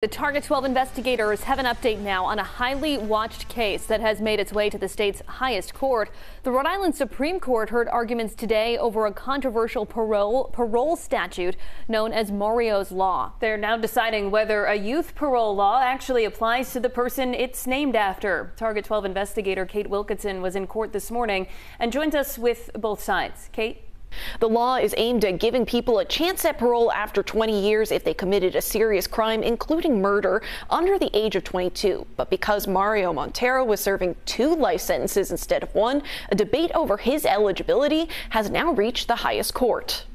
The Target 12 investigators have an update now on a highly watched case that has made its way to the state's highest court. The Rhode Island Supreme Court heard arguments today over a controversial parole statute known as Mario's Law. They're now deciding whether a youth parole law actually applies to the person it's named after. Target 12 investigator Kate Wilkinson was in court this morning and joins us with both sides. Kate? The law is aimed at giving people a chance at parole after 20 years if they committed a serious crime, including murder, under the age of 22. But because Mario Montero was serving 2 life sentences instead of 1, a debate over his eligibility has now reached the highest court.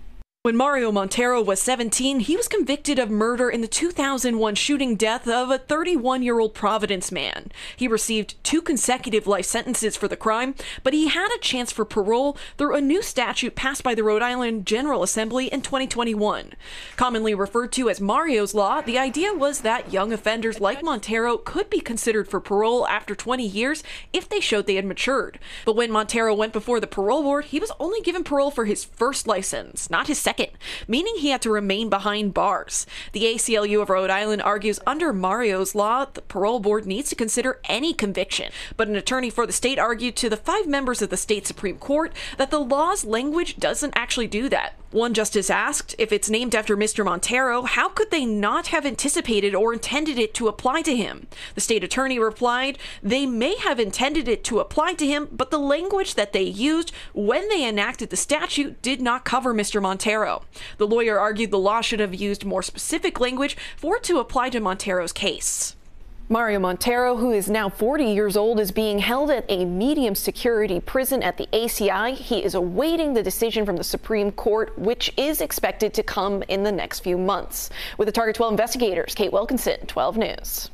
When Mario Montero was 17, he was convicted of murder in the 2001 shooting death of a 31-year-old Providence man. He received 2 consecutive life sentences for the crime, but he had a chance for parole through a new statute passed by the Rhode Island General Assembly in 2021. Commonly referred to as Mario's Law, the idea was that young offenders like Montero could be considered for parole after 20 years if they showed they had matured. But when Montero went before the parole board, he was only given parole for his first life sentence, not his second, meaning he had to remain behind bars. The ACLU of Rhode Island argues under Mario's Law, the parole board needs to consider any conviction. But an attorney for the state argued to the 5 members of the state Supreme Court that the law's language doesn't actually do that. One justice asked, if it's named after Mr. Montero, how could they not have anticipated or intended it to apply to him? The state attorney replied, they may have intended it to apply to him, but the language that they used when they enacted the statute did not cover Mr. Montero. The lawyer argued the law should have used more specific language for it to apply to Montero's case. Mario Montero, who is now 40 years old, is being held at a medium security prison at the ACI. He is awaiting the decision from the Supreme Court, which is expected to come in the next few months. With the Target 12 investigators, Kate Wilkinson, 12 News.